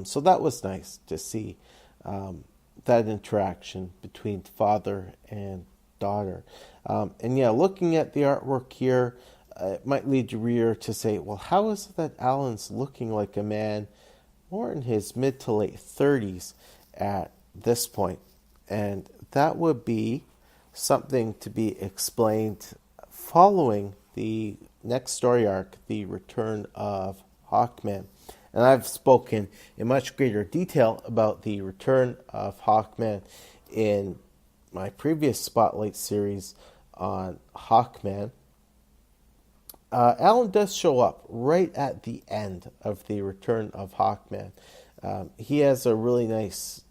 So that was nice to see that interaction between father and daughter. And yeah, looking at the artwork here, it might lead your reader to say, well, how is it that Alan's looking like a man more in his mid to late 30s at this point? And that would be something to be explained following the next story arc, The Return of Hawkman. And I've spoken in much greater detail about the return of Hawkman in my previous Spotlight series on Hawkman. Alan does show up right at the end of the return of Hawkman. He has a really nice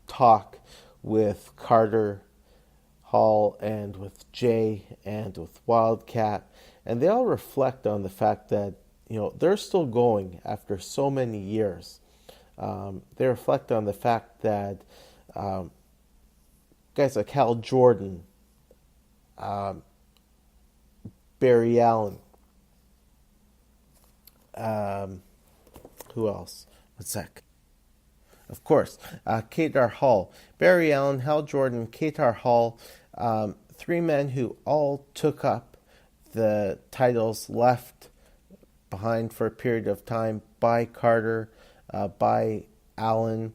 talk with Carter Hall and with Jay and with Wildcat, and they all reflect on the fact that they're still going after so many years. They reflect on the fact that guys like Hal Jordan, Barry Allen, who else? What's that? Of course, Kadar Hall, Barry Allen, Hal Jordan, Kadar Hall, three men who all took up the titles left behind for a period of time by Carter, by Allen,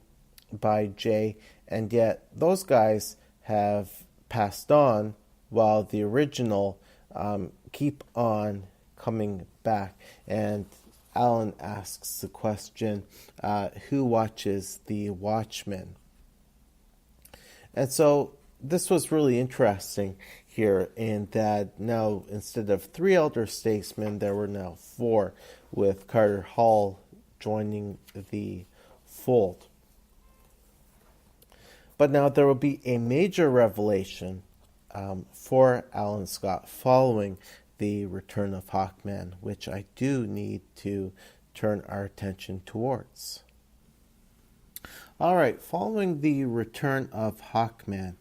by Jay, and yet those guys have passed on while the original keep on coming back. And Alan asks the question, who watches the Watchmen? And so this was really interesting here in that now instead of three elder statesmen, there were now four, with Carter Hall joining the fold. But now there will be a major revelation for Alan Scott following the return of Hawkman, which I do need to turn our attention towards. All right, following the return of Hawkman,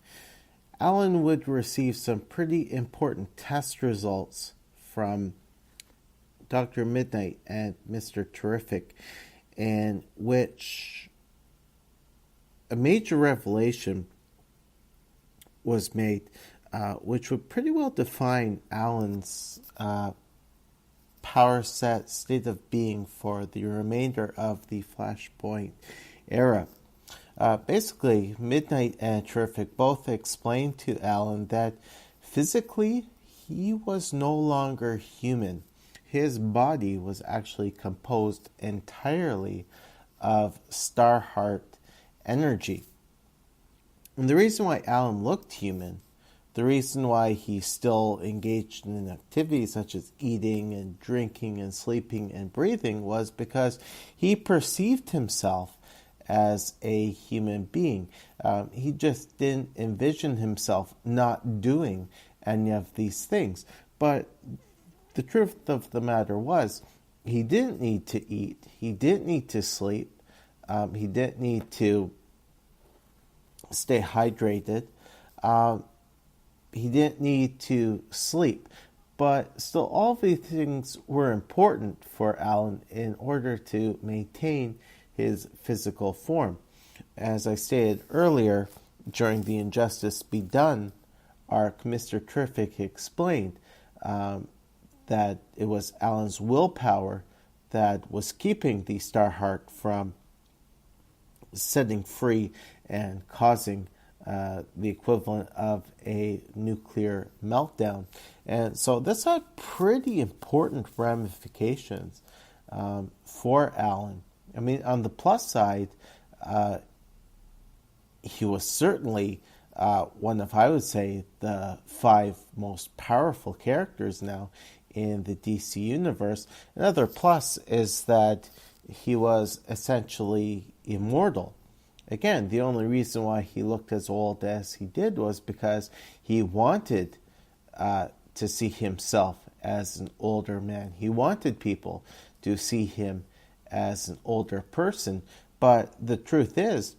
Alan would receive some pretty important test results from Dr. Midnight and Mr. Terrific, in which a major revelation was made, which would pretty well define Alan's power set, state of being for the remainder of the Flashpoint era. Basically, Midnight and Terrific both explained to Alan that physically he was no longer human. His body was actually composed entirely of Starheart energy. And the reason why Alan looked human, the reason why he still engaged in activities such as eating and drinking and sleeping and breathing, was because he perceived himself as a human being. He just didn't envision himself not doing any of these things. But the truth of the matter was, he didn't need to eat. He didn't need to sleep. He didn't need to stay hydrated. He didn't need to sleep. But still, all these things were important for Alan in order to maintain his physical form. As I stated earlier, during the Injustice Be Done arc, Mr. Terrific explained that it was Alan's willpower that was keeping the Starheart from setting free and causing the equivalent of a nuclear meltdown. And so this had pretty important ramifications for Alan. I mean, on the plus side, he was certainly one of, I would say, the 5 most powerful characters now in the DC universe. Another plus is that he was essentially immortal. Again, the only reason why he looked as old as he did was because he wanted to see himself as an older man. He wanted people to see him as an older person. But the truth is,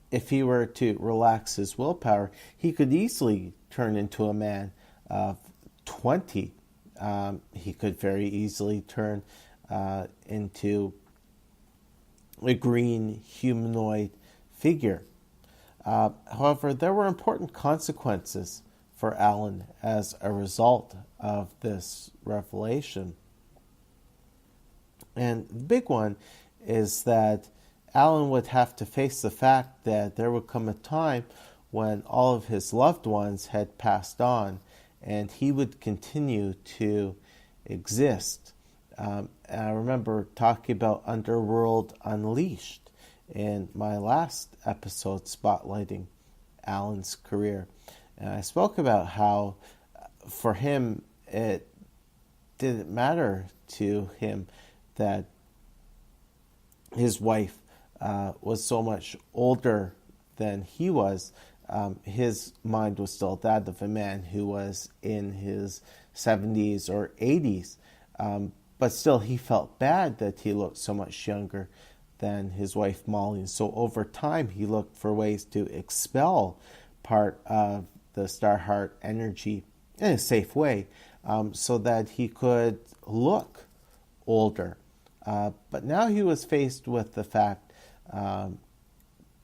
if he were to relax his willpower, he could easily turn into a man of 20. He could very easily turn into a green humanoid figure. However, there were important consequences for Alan as a result of this revelation. And the big one is that Alan would have to face the fact that there would come a time when all of his loved ones had passed on and he would continue to exist. I remember talking about Underworld Unleashed in my last episode spotlighting Alan's career. And I spoke about how for him it didn't matter to him that his wife was so much older than he was. His mind was still that of a man who was in his 70s or 80s. But still, he felt bad that he looked so much younger than his wife Molly. And so over time, he looked for ways to expel part of the Starheart energy in a safe way so that he could look older. But now he was faced with the fact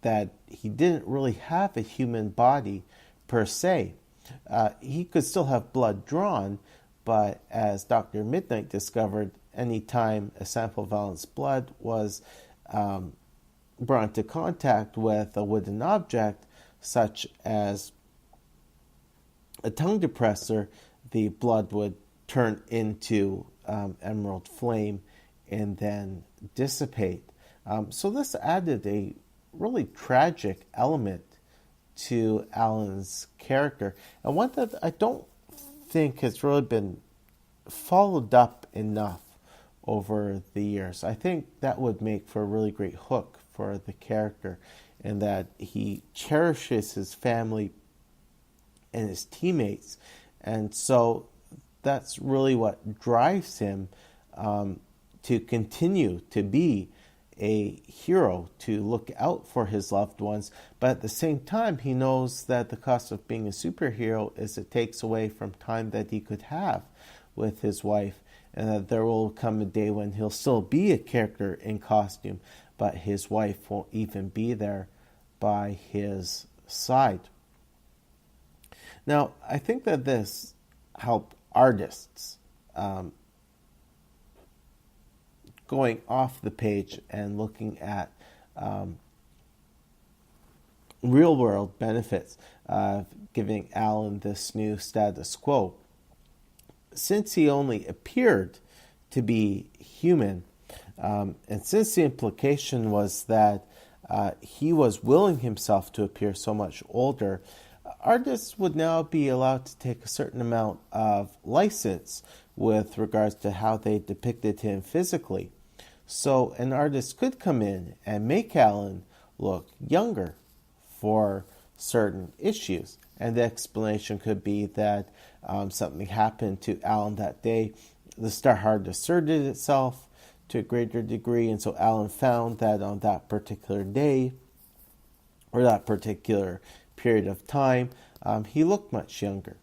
that he didn't really have a human body per se. He could still have blood drawn, but as Dr. Midnight discovered, any time a sample of Alan's blood was brought into contact with a wooden object, such as a tongue depressor, the blood would turn into emerald flame and then dissipate. So this added a really tragic element to Alan's character, and one that I don't think has really been followed up enough over the years. I think that would make for a really great hook for the character, in that he cherishes his family and his teammates, and so that's really what drives him to continue to be a hero, to look out for his loved ones. But at the same time, he knows that the cost of being a superhero is it takes away from time that he could have with his wife, and that there will come a day when he'll still be a character in costume, but his wife won't even be there by his side. Now, I think that this helped artists going off the page and looking at real-world benefits of giving Alan this new status quo. Since he only appeared to be human, and since the implication was that he was willing himself to appear so much older, artists would now be allowed to take a certain amount of license with regards to how they depicted him physically. So an artist could come in and make Alan look younger for certain issues. And the explanation could be that something happened to Alan that day. The Starheart asserted itself to a greater degree, and so Alan found that on that particular day, or that particular period of time, he looked much younger.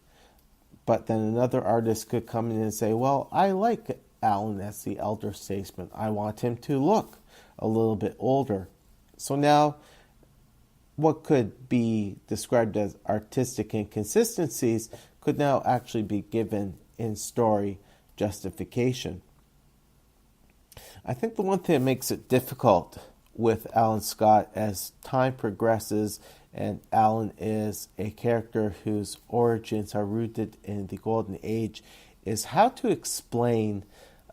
But then another artist could come in and say, well, I like Alan as the elder statesman. I want him to look a little bit older. So now, what could be described as artistic inconsistencies could now actually be given in story justification. I think the one thing that makes it difficult with Alan Scott as time progresses and Alan is a character whose origins are rooted in the Golden Age is how to explain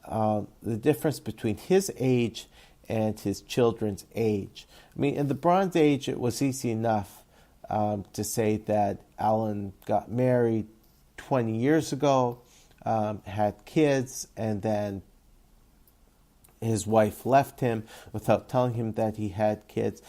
the difference between his age and his children's age. I mean, in the Bronze Age, it was easy enough to say that Alan got married 20 years ago, had kids, and then his wife left him without telling him that he had kids.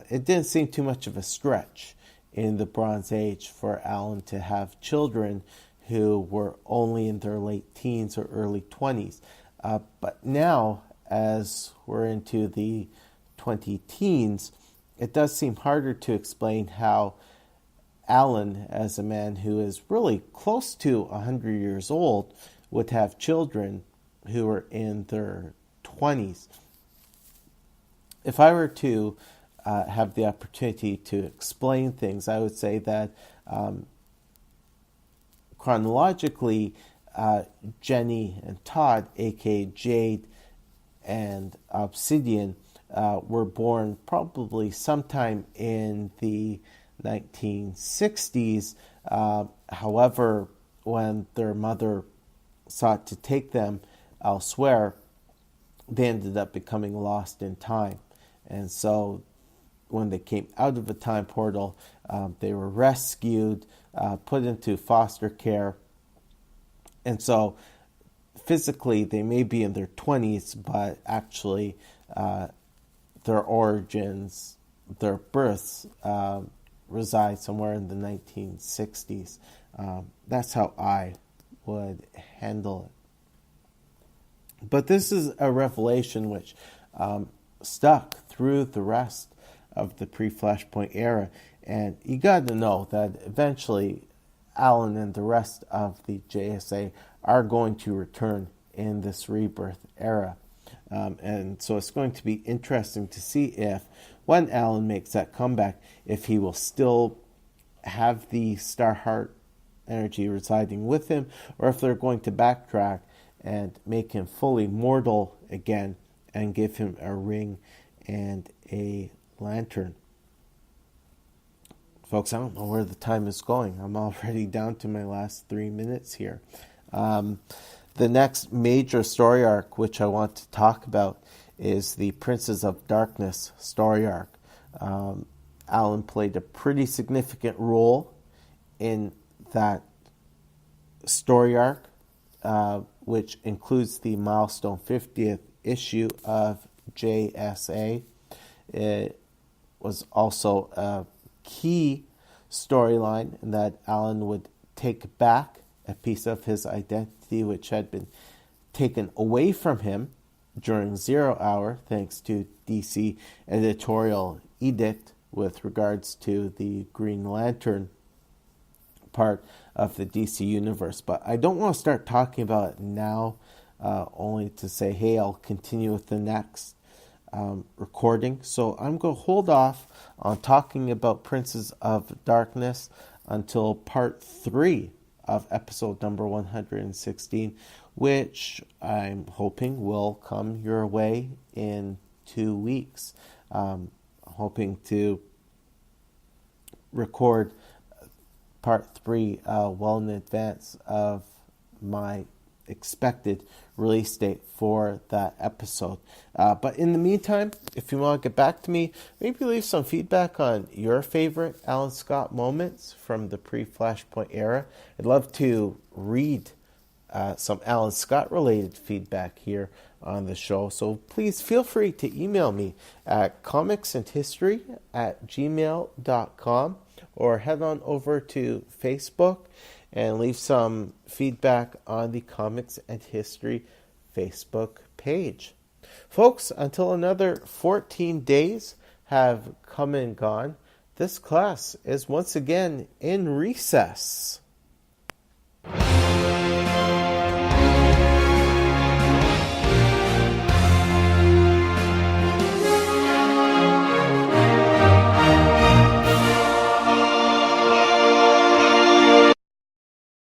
It didn't seem too much of a stretch in the Bronze Age for Alan to have children who were only in their late teens or early 20s. But now, as we're into the 20-teens, it does seem harder to explain how Alan, as a man who is really close to 100 years old, would have children who are in their 20s. if I were to have the opportunity to explain things, I would say that chronologically, Jenny and Todd, aka Jade and Obsidian, were born probably sometime in the 1960s. However, when their mother sought to take them elsewhere, they ended up becoming lost in time. And so when they came out of the time portal, they were rescued, put into foster care. And so physically they may be in their 20s, but actually their origins, their births, reside somewhere in the 1960s. That's how I would handle it. But this is a revelation which stuck through the rest of the pre-Flashpoint era. And you got to know that eventually Alan and the rest of the JSA are going to return in this rebirth era. And so it's going to be interesting to see if, when Alan makes that comeback, if he will still have the Starheart energy residing with him, or if they're going to backtrack and make him fully mortal again and give him a ring and a lantern. Folks, I don't know where the time is going. I'm already down to my last 3 minutes here. The next major story arc which I want to talk about is the Princes of Darkness story arc. Alan played a pretty significant role in that story arc, which includes the milestone 50th issue of JSA. It was also a key storyline in that Alan would take back a piece of his identity which had been taken away from him during 0 Hour, thanks to DC editorial edict with regards to the Green Lantern part of the DC universe. But I don't want to start talking about it now, only to say, hey, I'll continue with the next recording. So I'm going to hold off on talking about Princes of Darkness until part 3 of episode number 116, which I'm hoping will come your way in 2 weeks. Hoping to record part 3 well in advance of my expected release date for that episode. But in the meantime, if you want to get back to me, maybe leave some feedback on your favorite Alan Scott moments from the pre-Flashpoint era. I'd love to read some Alan Scott related feedback here on the show. So please feel free to email me at comicsandhistory@gmail.com, or head on over to Facebook and leave some feedback on the Comics and History Facebook page. Folks, until another 14 days have come and gone, this class is once again in recess.